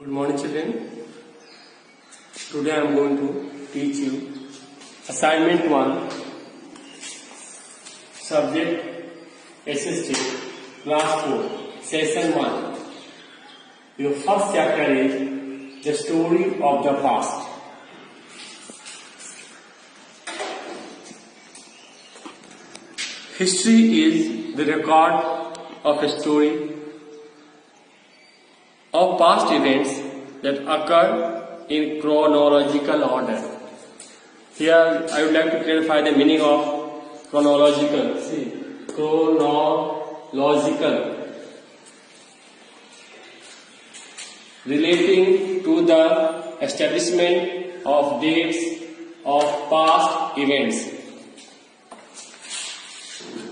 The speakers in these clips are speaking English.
Good morning, children. Today I am going to teach you assignment 1, subject SST, class 4, session 1. Your first chapter is the story of the past. History is the record of a story of past events that occur in chronological order. Here I would like to clarify the meaning of chronological. See, chronological, relating to the establishment of dates of past events.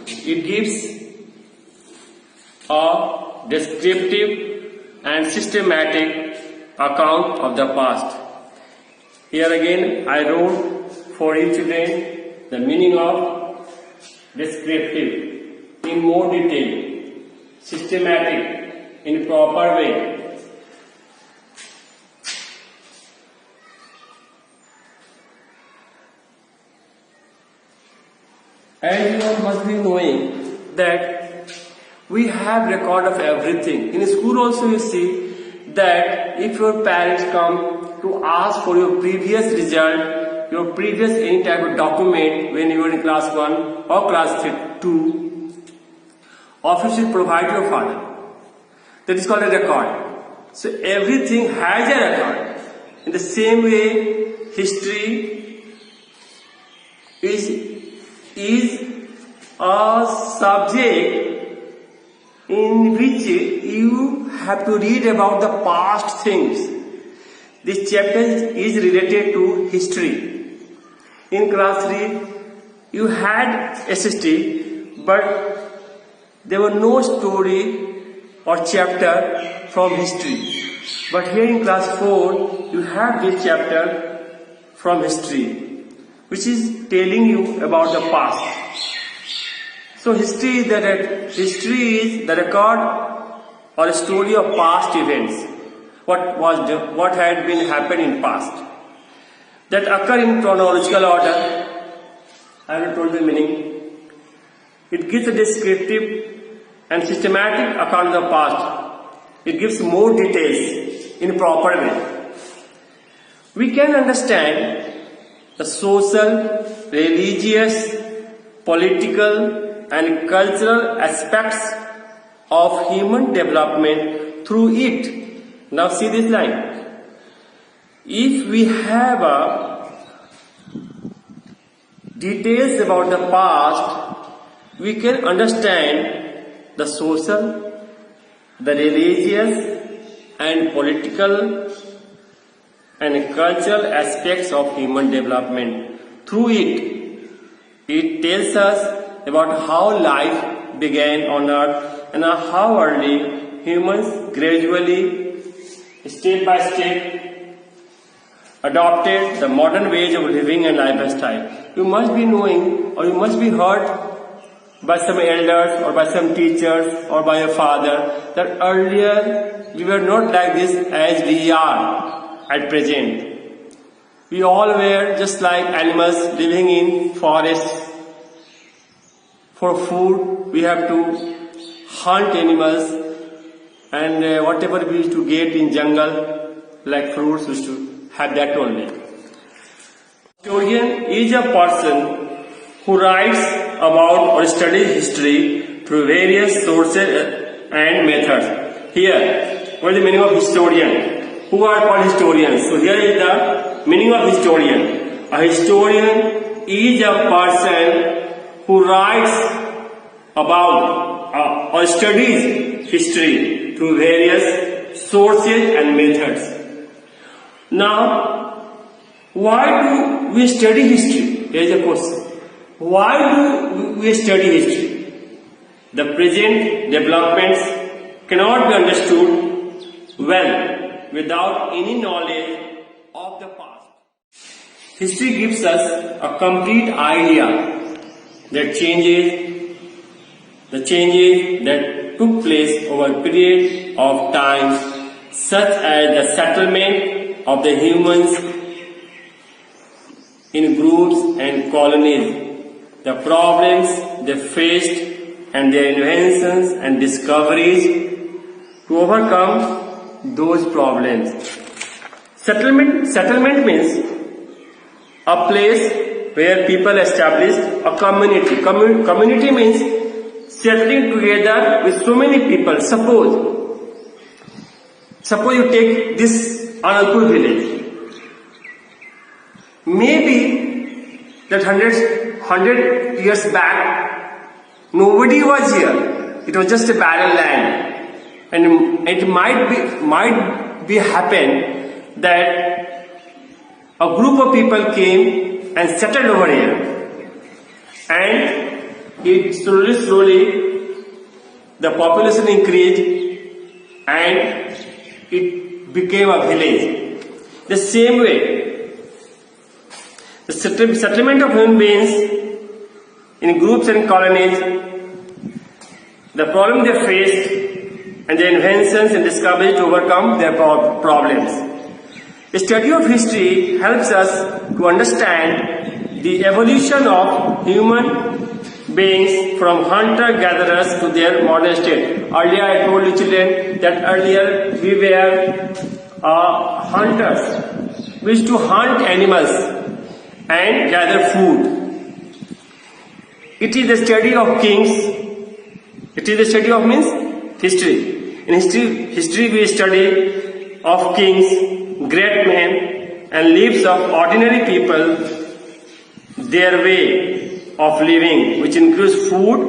It gives a descriptive and systematic account of the past. Here again I wrote for you children the meaning of descriptive in more detail, systematic in proper way. As you all must be knowing that we have record of everything. In school also you see that if your parents come to ask for your previous result, your previous any type of document when you were in class 1 or class 2, office will provide your father. That is called a record. So everything has a record. In the same way, history is a subject in which you have to read about the past things. This chapter is related to history. In class 3, you had SST, but there were no story or chapter from history. But here in class 4, you have this chapter from history, which is telling you about the past. So history is the record or a story of past events. What had been happened in past that occur in chronological order. I will told the meaning. It gives a descriptive and systematic account of the past. It gives more details in a proper way. We can understand the social, religious, political and cultural aspects of human development through it. Now see this line. If we have details about the past, we can understand the social, the religious and political and cultural aspects of human development. Through it tells us about how life began on earth and how early humans gradually, step by step, adopted the modern ways of living and lifestyle. You must be knowing or you must be heard by some elders or by some teachers or by your father that earlier we were not like this as we are at present. We all were just like animals living in forests. For food, we have to hunt animals, and whatever we used to get in jungle, like fruits, we used to have that only. Historian is a person who writes about or studies history through various sources and methods. Here, what is the meaning of historian? Who are called historians? So here is the meaning of historian. A historian is a person who writes about or studies history through various sources and methods. Now, why do we study history? Here is a question. Why do we study history? The present developments cannot be understood well without any knowledge of the past. History gives us a complete idea that changes that took place over a period of time such as the settlement of the humans in groups and colonies, the problems they faced and their inventions and discoveries to overcome those problems. Settlement means a place where people established a community. Community means settling together with so many people. Suppose you take this Anandpur village. Maybe that 100 years back, nobody was here. It was just a barren land, and it might be happen that a group of people came and settled over here, and it slowly the population increased and it became a village. The same way, the settlement of human beings in groups and colonies, the problem they faced and the inventions and discoveries to overcome their problems. The study of history helps us to understand the evolution of human beings from hunter-gatherers to their modern state. Earlier I told you children that earlier we were hunters. We used to hunt animals and gather food. It is the study of kings. It is the study of means history. In history we study of kings, great men and lives of ordinary people, their way of living, which includes food,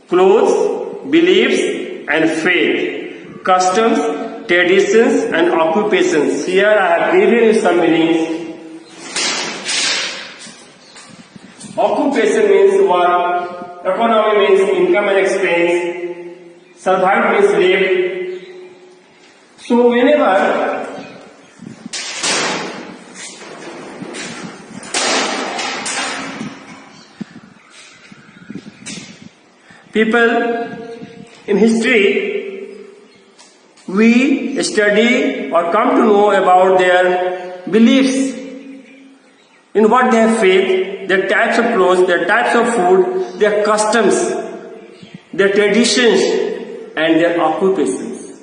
clothes, beliefs and faith, customs, traditions and occupations. Here I have given you some meanings. Occupation means work, economy means income and expense, survive means live. So whenever people in history, we study or come to know about their beliefs, in what they have faith, their types of clothes, their types of food, their customs, their traditions and their occupations.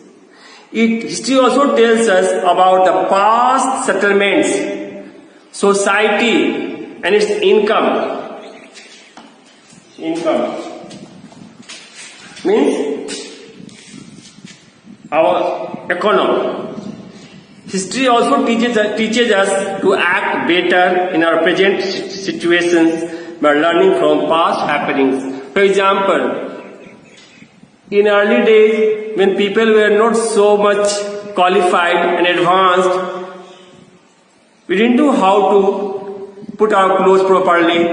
History also tells us about the past settlements, society and its income. Means our economy. History also teaches us to act better in our present situations by learning from past happenings. For example, in early days when people were not so much qualified and advanced, we didn't know how to put our clothes properly,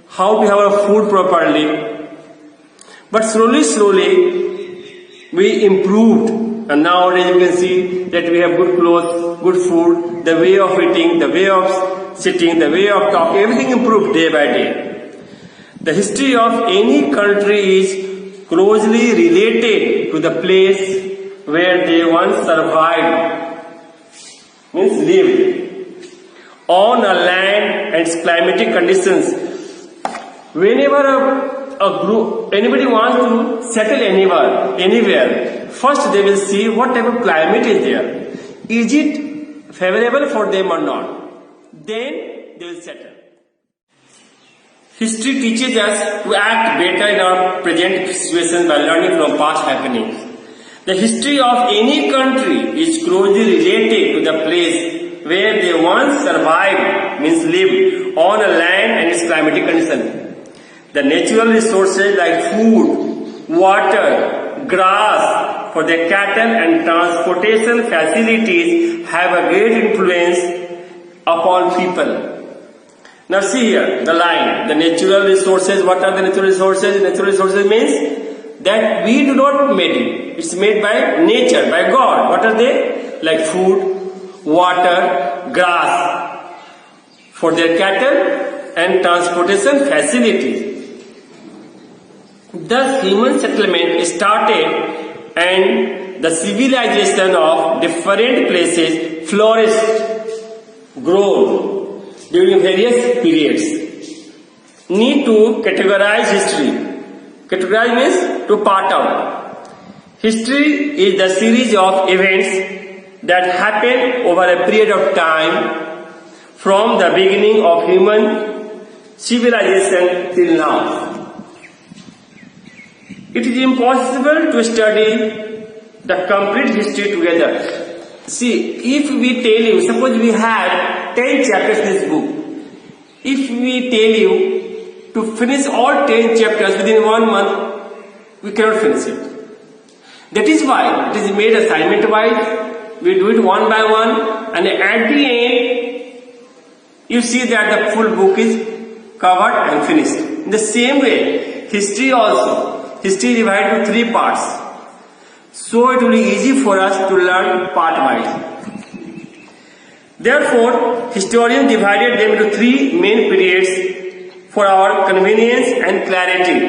how to have our food properly. But slowly we improved, and nowadays you can see that we have good clothes, good food, the way of eating, the way of sitting, the way of talking, everything improved day by day. The history of any country is closely related to the place where they once survived, means lived, on a land and its climatic conditions. Whenever anybody wants to settle anywhere, first they will see what type of climate is there. Is it favorable for them or not? Then they will settle. History teaches us to act better in our present situation by learning from past happenings. The history of any country is closely related to the place where they once survived, means lived, on a land and its climatic condition. The natural resources like food, water, grass for the cattle and transportation facilities have a great influence upon people. Now see here, the line, the natural resources. What are the natural resources? Natural resources means that we do not make it. It's made by nature, by God. What are they? Like food, water, grass for their cattle and transportation facilities. Thus human settlement started and the civilization of different places flourished, grown during various periods. Need to categorize history. Categorize means to part out. History is the series of events that happen over a period of time from the beginning of human civilization till now. It is impossible to study the complete history together. See, if we tell you, suppose we had 10 chapters in this book. If we tell you to finish all 10 chapters within 1 month, we cannot finish it. That is why it is made assignment wise. We do it one by one, and at the end, you see that the full book is covered and finished. In the same way, history also. History divided to 3 parts. So it will be easy for us to learn part wise. Therefore, historians divided them into 3 main periods for our convenience and clarity.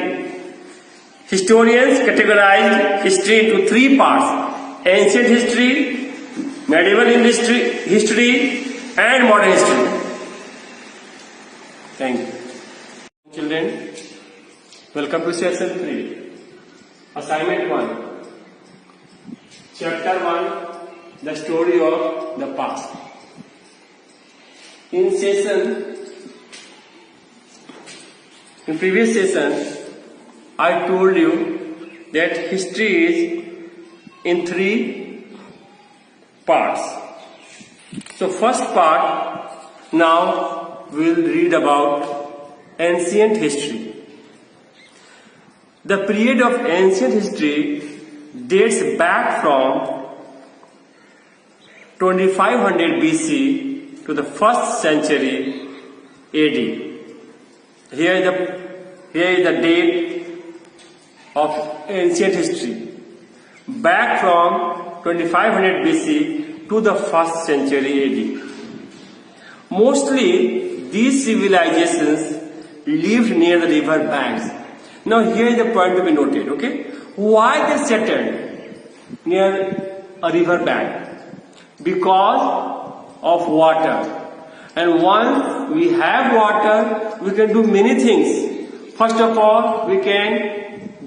Historians categorized history into 3 parts: ancient history, medieval history, and modern history. Thank you. Children, welcome to session 3. Assignment 1. Chapter 1, the story of the past. In previous session, I told you that history is in 3 parts. So first part, now we'll read about ancient history. The period of ancient history dates back from 2500 BC to the 1st century AD. Here is the date of ancient history. Back from 2500 BC to the 1st century AD. Mostly these civilizations lived near the river banks. Now here is the point to be noted, okay? Why they settled near a river bank? Because of water. And once we have water, we can do many things. First of all, we can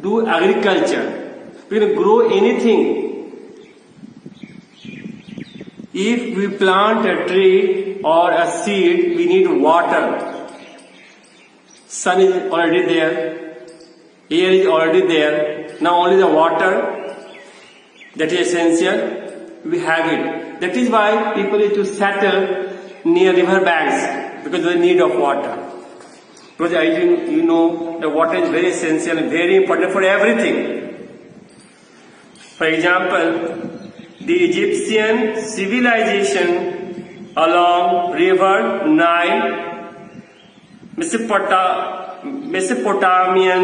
do agriculture. We can grow anything. If we plant a tree or a seed, we need water. Sun is already there. Air is already there. Now only the water that is essential, we have it. That is why people need to settle near river banks, because of the need of water. Because as you know, the water is very essential and very important for everything. For example, the Egyptian civilization along river Nile, Mesopotamian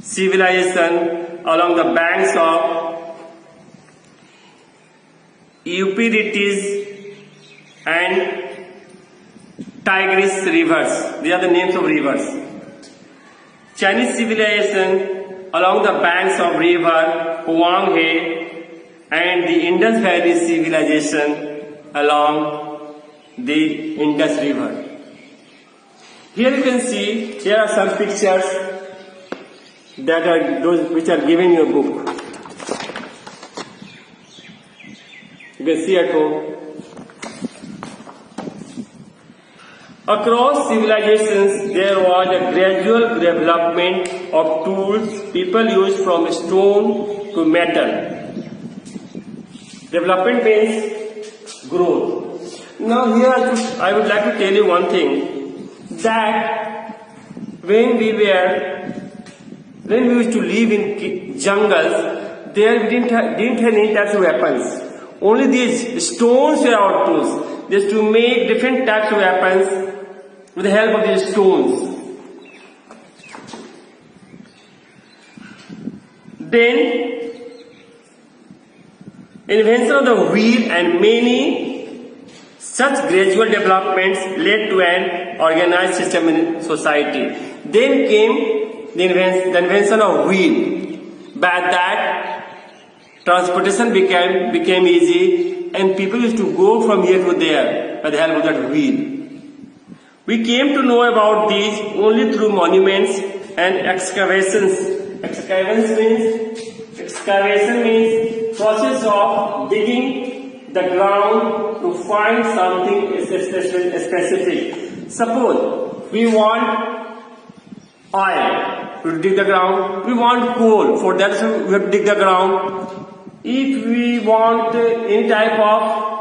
civilization along the banks of Euphrates and Tigris rivers. These are the names of rivers. Chinese civilization along the banks of river Huanghe, and the Indus Valley civilization along the Indus River. Here you can see, here are some pictures that are those which are given in your book. You can see at home. Across civilizations, there was a gradual development of tools people used from stone to metal. Development means growth. Now here I would like to tell you one thing, that when we used to live in jungles, there we didn't have any types of weapons. Only these stones were our tools. They used to make different types of weapons with the help of these stones. Then invention of the wheel and many such gradual developments led to an organized system in society. Then came the invention of wheel. By that, transportation became easy, and people used to go from here to there by the help of that wheel. We came to know about these only through monuments and excavations. Excavation means process of digging the ground to find something specific. Suppose we want oil to dig the ground. We want coal. For that we have to dig the ground. If we want any type of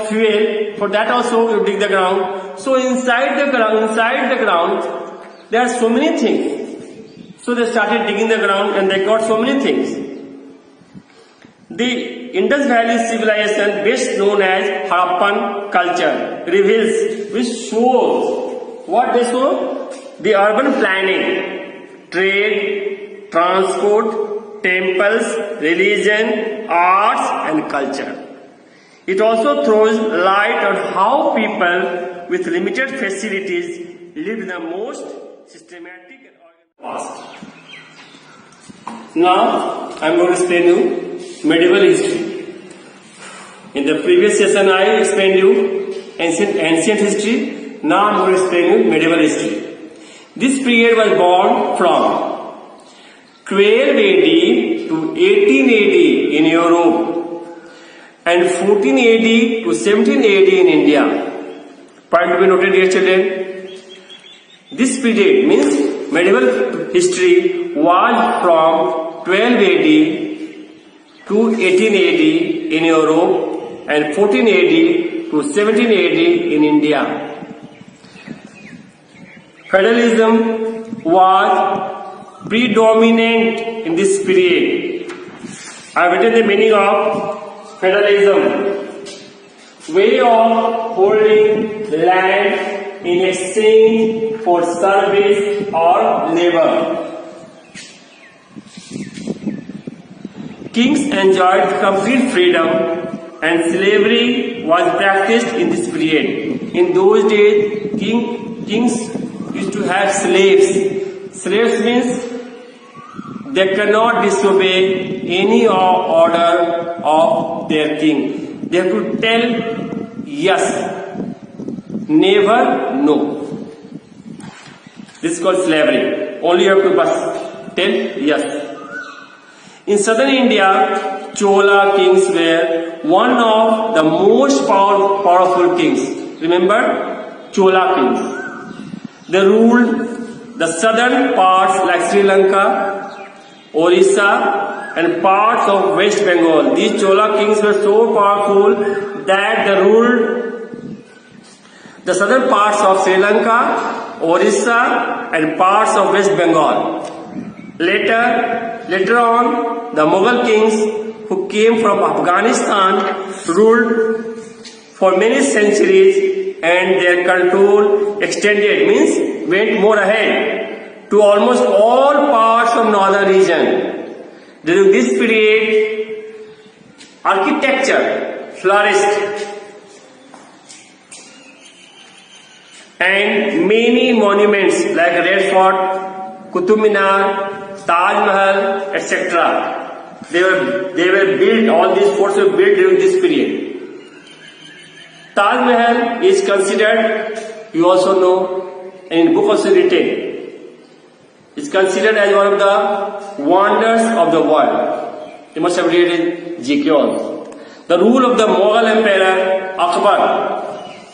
fuel, for that also we dig the ground. So inside the ground, there are so many things. So they started digging the ground and they got so many things. The Indus Valley civilization, best known as Harappan culture, reveals, which shows what they show: the urban planning, trade, transport, temples, religion, arts and culture. It also throws light on how people with limited facilities lived in the most systematic and organized past. Now, I am going to explain you medieval history. In the previous session, I explained you ancient history. Now, I am going to explain you medieval history. This period was born from 12 AD to 18 AD in Europe, and 14 AD to 17 AD in India. Point to be noted, dear children. This period means medieval history was from 12 AD to 18 AD in Europe and 14 AD to 17 AD in India. Feudalism was predominant in this period. I have written the meaning of feudalism: way of holding land in exchange for service or labor. Kings enjoyed complete freedom and slavery was practiced in this period. In those days, kings used to have slaves. Slaves means they cannot disobey any order of their king. They have to tell yes, never no. This is called slavery. Only you have to tell yes. In southern India, Chola kings were one of the most powerful kings. Remember, Chola kings. They ruled the southern parts like Sri Lanka, Orissa and parts of West Bengal. These Chola kings were so powerful that they ruled the southern parts of Sri Lanka, Orissa and parts of West Bengal. Later on, the Mughal kings who came from Afghanistan ruled for many centuries, and their control extended, means went more ahead, to almost all parts of northern region. During this period, architecture flourished and many monuments like Red Fort, Qutub Minar, Taj Mahal, etc. They were built, all these forts were built during this period. Taj Mahal is considered, you also know, in book also written, is considered as one of the wonders of the world. You must have read in GK also. The rule of the Mughal Emperor Akbar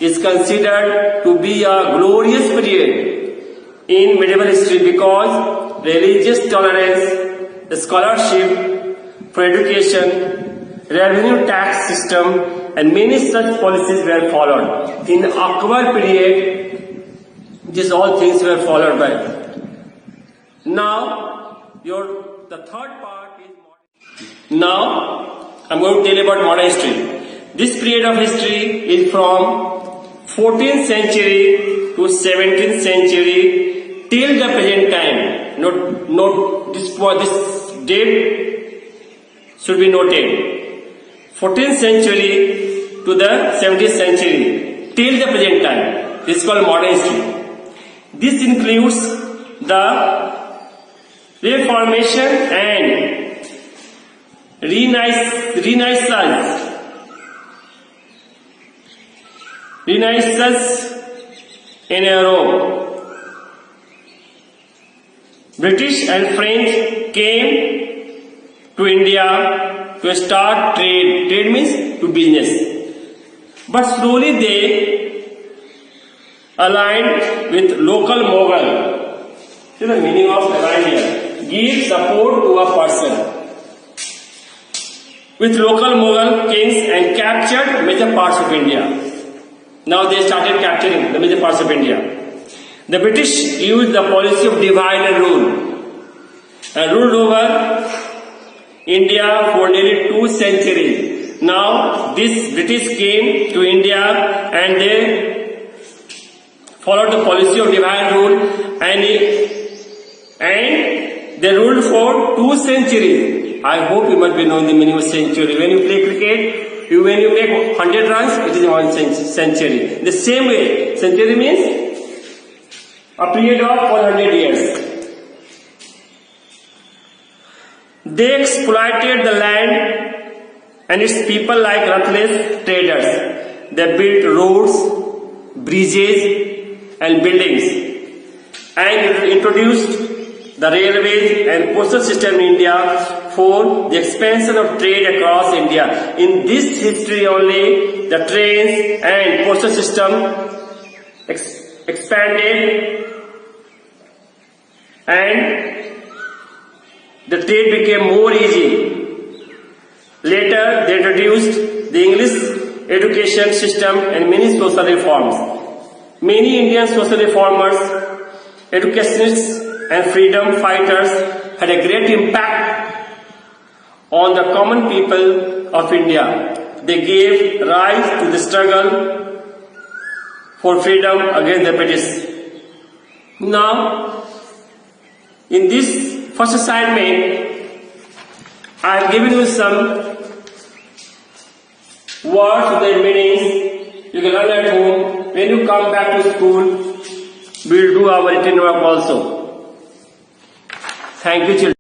is considered to be a glorious period in medieval history because religious tolerance, scholarship for education, revenue tax system and many such policies were followed. In Akbar period, these all things were followed by. Now, the third part is modern. Now, I'm going to tell you about modern history. This period of history is from 14th century to 17th century till the present time. Note this date should be noted. 14th century to the 17th century till the present time. This is called modern history. This includes the Reformation and Renaissance in Europe. British and French came to India to start trade. Trade means to business. But slowly they aligned with local Mughal. See the meaning of align here. Give support to a person. With local Mughal kings and captured major parts of India. Now they started capturing the major parts of India. The British used the policy of divide and rule and ruled over India for nearly 2 centuries. Now this British came to India and they followed the policy of divide and rule and they ruled for 2 centuries. I hope you must be knowing the meaning of century. When you play cricket, when you make 100 runs, it is 1 century. The same way, century means a period of 100 years. They exploited the land and its people like ruthless traders. They built roads, bridges and buildings and introduced the railways and postal system in India for the expansion of trade across India. In this history only, the trains and postal system expanded and the trade became more easy. Later, they introduced the English education system and many social reforms. Many Indian social reformers, educationists and freedom fighters had a great impact on the common people of India. They gave rise to the struggle for freedom against the British. Now, in this first assignment, I have given you some words with their meanings. You can learn at home. When you come back to school, we will do our written work also. Thank you, children.